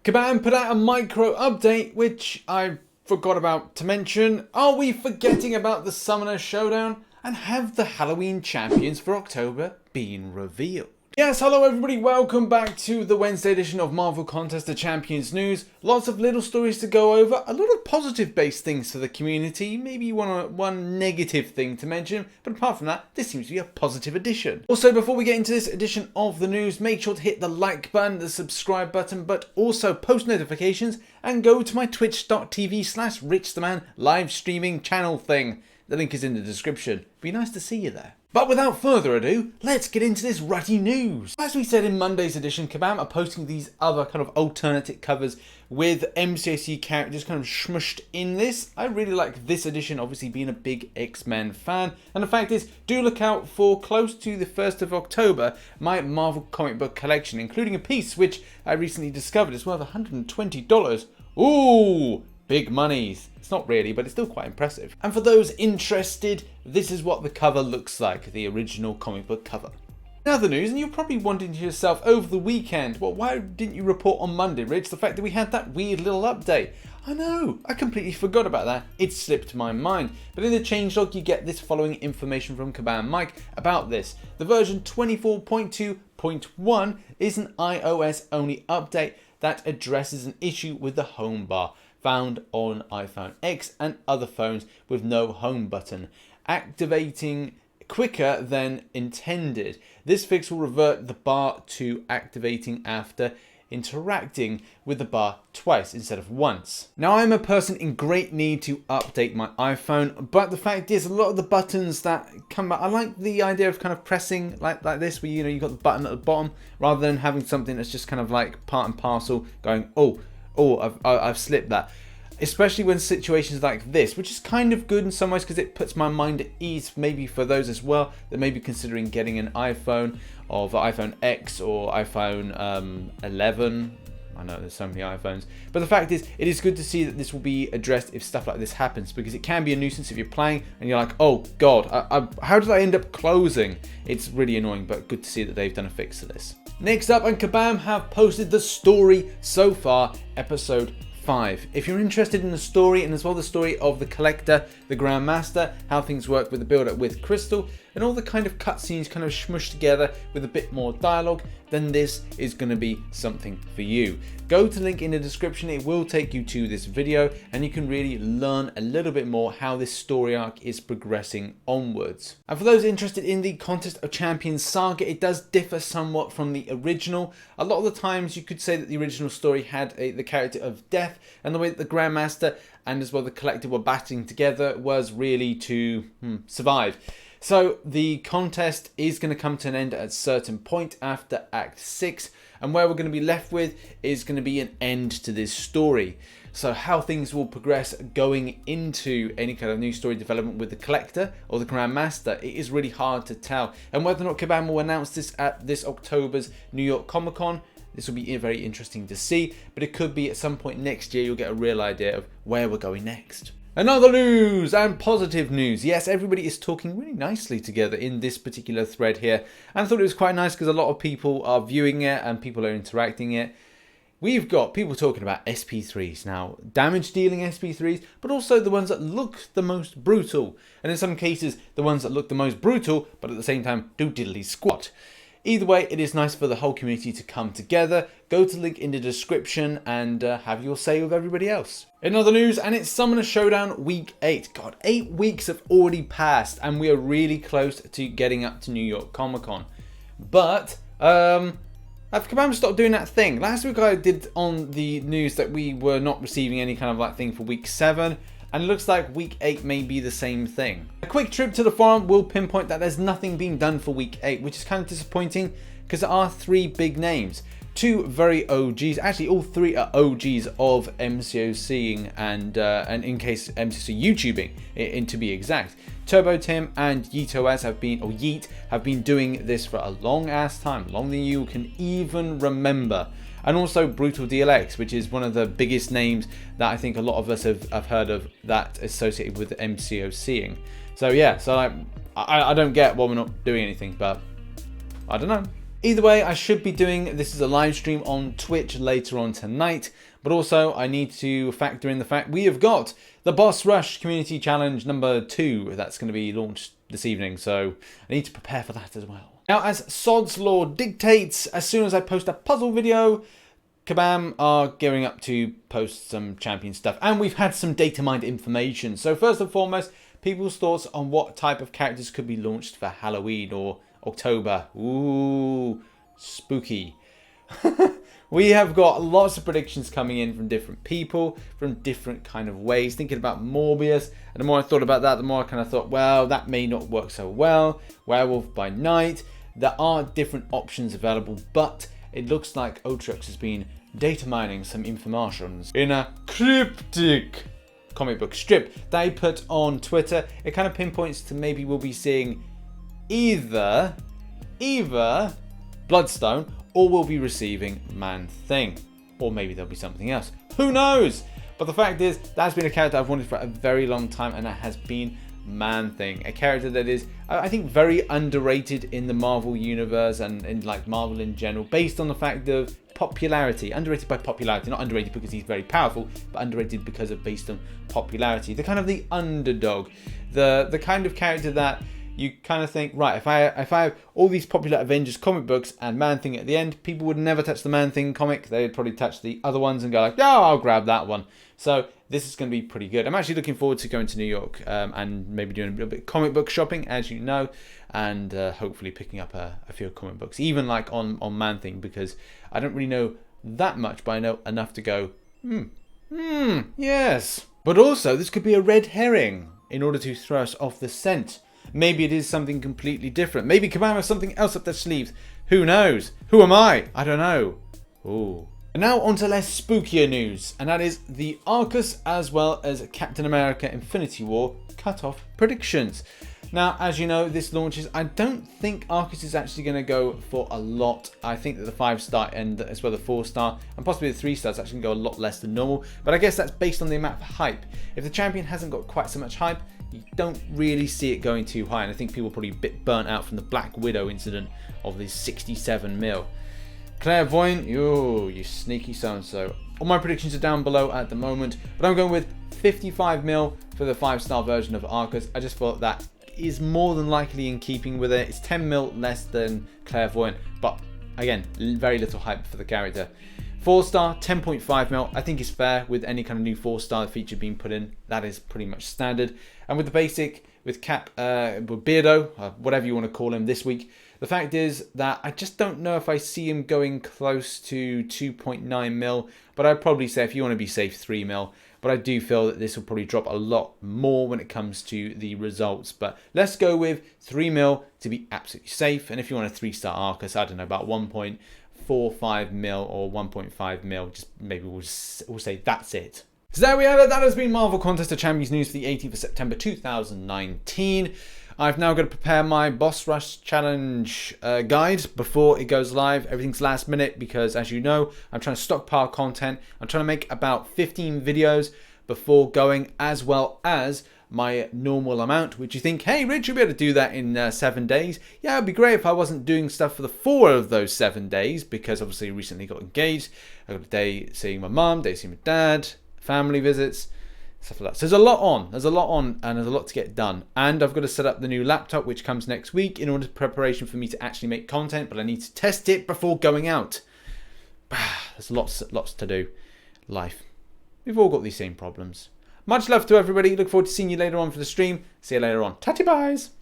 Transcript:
Kabam put out a micro update, which I forgot about to mention. Are we forgetting about the Summoner Showdown? And have the Halloween champions for October been revealed? Yes, hello everybody, welcome back to the Wednesday edition of Marvel Contest of Champions News. Lots of little stories to go over, a lot of positive based things for the community, maybe one negative thing to mention, but apart from that, this seems to be a positive edition. Also, before we get into this edition of the news, make sure to hit the like button, the subscribe button, but also post notifications and go to my twitch.tv/richtheman live streaming channel thing. The link is in the description. Be nice to see you there. But without further ado, let's get into this ruddy news. As we said in Monday's edition, Kabam are posting these other kind of alternative covers with MCOC characters kind of smushed in this. I really like this edition, obviously being a big X-Men fan. And the fact is, do look out for close to the 1st of October, my Marvel comic book collection, including a piece which I recently discovered is worth $120. Ooh! Big monies. It's not really, but it's still quite impressive. And for those interested, this is what the cover looks like, the original comic book cover. In other news, and you're probably wondering to yourself over the weekend, well, why didn't you report on Monday, Rich, the fact that we had that weird little update? I know, I completely forgot about that. It slipped my mind. But in the changelog, you get this following information from Kabam Mike about this. The version 24.2.1 is an iOS-only update that addresses an issue with the home bar found on iPhone X and other phones with no home button, activating quicker than intended. This fix will revert the bar to activating after interacting with the bar twice instead of once. Now, I'm a person in great need to update my iPhone, but the fact is a lot of the buttons that come back, I like the idea of kind of pressing like this, where you've got the button at the bottom rather than having something that's just kind of like part and parcel going, oh, I've slipped that. Especially when situations like this, which is kind of good in some ways because it puts my mind at ease, maybe for those as well that may be considering getting an iPhone of iPhone X or iPhone 11. I know there's so many iPhones, but the fact is, it is good to see that this will be addressed if stuff like this happens, because it can be a nuisance if you're playing and you're like, oh god, how did I end up closing? It's really annoying, but good to see that they've done a fix to this. Next up, and Kabam have posted the story so far, episode 5. If you're interested in the story, and as well the story of the Collector, the Grandmaster, how things work with the build-up with Crystal, and all the kind of cutscenes kind of smushed together with a bit more dialogue, then this is going to be something for you. Go to the link in the description, it will take you to this video, and you can really learn a little bit more how this story arc is progressing onwards. And for those interested in the Contest of Champions saga, it does differ somewhat from the original. A lot of the times you could say that the original story had the character of Death, and the way that the Grandmaster and as well the Collector were battling together was really to survive. So the contest is going to come to an end at a certain point after Act 6, and where we're going to be left with is going to be an end to this story. So how things will progress going into any kind of new story development with the Collector or the Grandmaster, it is really hard to tell. And whether or not Kabam will announce this at this October's New York Comic Con, this will be very interesting to see, but it could be at some point next year you'll get a real idea of where we're going next. Another news and positive news. Yes, everybody is talking really nicely together in this particular thread here. And I thought it was quite nice because a lot of people are viewing it and people are interacting it. We've got people talking about SP3s now, damage dealing SP3s, but also the ones that look the most brutal. And in some cases, the ones that look the most brutal, but at the same time do diddly squat. Either way, it is nice for the whole community to come together. Go to the link in the description and have your say with everybody else. In other news, and it's Summoner Showdown Week 8. God, 8 weeks have already passed and we are really close to getting up to New York Comic Con. But, I've Kabam stopped doing that thing. Last week I did on the news that we were not receiving any kind of like thing for Week 7. And it looks like Week 8 may be the same thing. A quick trip to the forum will pinpoint that there's nothing being done for Week 8, which is kind of disappointing because there are 3 big names. 2 very OGs, actually all 3 are OGs of MCOCing and in case MCOC YouTubing, to be exact. Turbo Tim and Yeet have been doing this for a long ass time, longer than you can even remember. And also Brutal DLX, which is one of the biggest names that I think a lot of us have heard of that associated with MCOCing. So yeah, so I don't get why we're not doing anything, but I don't know. Either way, I should be doing this as a live stream on Twitch later on tonight, but also I need to factor in the fact we have got the Boss Rush Community Challenge number 2 that's going to be launched this evening, so I need to prepare for that as well. Now, as Sod's Law dictates, as soon as I post a puzzle video, Kabam are gearing up to post some champion stuff, and we've had some data mined information. So first and foremost, people's thoughts on what type of characters could be launched for Halloween or October. Ooh, spooky. We have got lots of predictions coming in from different people, from different kind of ways. Thinking about Morbius, and the more I thought about that, the more I kind of thought, well, that may not work so well. Werewolf by Night. There are different options available, but it looks like Otrix has been data mining some informations in a cryptic comic book strip that he put on Twitter. It kind of pinpoints to maybe we'll be seeing either Bloodstone, or we'll be receiving Man-Thing, or maybe there'll be something else. Who knows? But the fact is, that's been a character I've wanted for a very long time, and that has been Man-Thing, a character that is, I think, very underrated in the Marvel universe and in like Marvel in general, based on the fact of popularity. Underrated by popularity, not underrated because he's very powerful, but underrated because of based on popularity. The kind of the underdog, the kind of character that you kind of think, right, if I have all these popular Avengers comic books and Man-Thing at the end, people would never touch the Man-Thing comic. They would probably touch the other ones and go like, yeah, I'll grab that one. So this is going to be pretty good. I'm actually looking forward to going to New York and maybe doing a little bit of comic book shopping, as you know, and hopefully picking up a few comic books, even like on Man-Thing, because I don't really know that much, but I know enough to go, yes. But also, this could be a red herring in order to throw us off the scent. Maybe it is something completely different. Maybe Kabam has something else up their sleeves. Who knows? Who am I? I don't know. Ooh. And now on to less spookier news, and that is the Arcus as well as Captain America Infinity War cut-off predictions. Now, as you know, this launches. I don't think Arcus is actually going to go for a lot. I think that the 5-star and as well the 4-star and possibly the 3-star is actually going to go a lot less than normal. But I guess that's based on the amount of hype. If the champion hasn't got quite so much hype, you don't really see it going too high. And I think people are probably a bit burnt out from the Black Widow incident of the 67 mil. Clairvoyant, you sneaky so-and-so. All my predictions are down below at the moment, but I'm going with 55 mil for the 5-star version of Arcus. I just thought that is more than likely in keeping with it. It's 10 mil less than Clairvoyant, but again, very little hype for the character. 4-star, 10.5 mil, I think is fair with any kind of new 4-star feature being put in. That is pretty much standard. And with the basic, with Cap, Beardo, whatever you want to call him this week, the fact is that I just don't know if I see him going close to 2.9 mil, but I'd probably say if you want to be safe, 3 mil. But I do feel that this will probably drop a lot more when it comes to the results. But let's go with 3 mil to be absolutely safe. And if you want a 3-star Arcus, I don't know, about 1.45 mil or 1.5 mil, just maybe we'll say that's it. So there we have it. That has been Marvel Contest of Champions news for the 18th of September 2019. I've now got to prepare my Boss Rush Challenge guide before it goes live. Everything's last minute because, as you know, I'm trying to stockpile content. I'm trying to make about 15 videos before going, as well as my normal amount, which you think, hey, Rich, you'll be able to do that in 7 days. Yeah, it'd be great if I wasn't doing stuff for the 4 of those 7 days, because obviously recently got engaged. I got a day seeing my mum, day seeing my dad, family visits, stuff like that. So there's a lot on, and there's a lot to get done. And I've got to set up the new laptop, which comes next week, in order to preparation for me to actually make content, but I need to test it before going out. There's lots to do. Life. We've all got these same problems. Much love to everybody. Look forward to seeing you later on for the stream. See you later on. Tatty byes.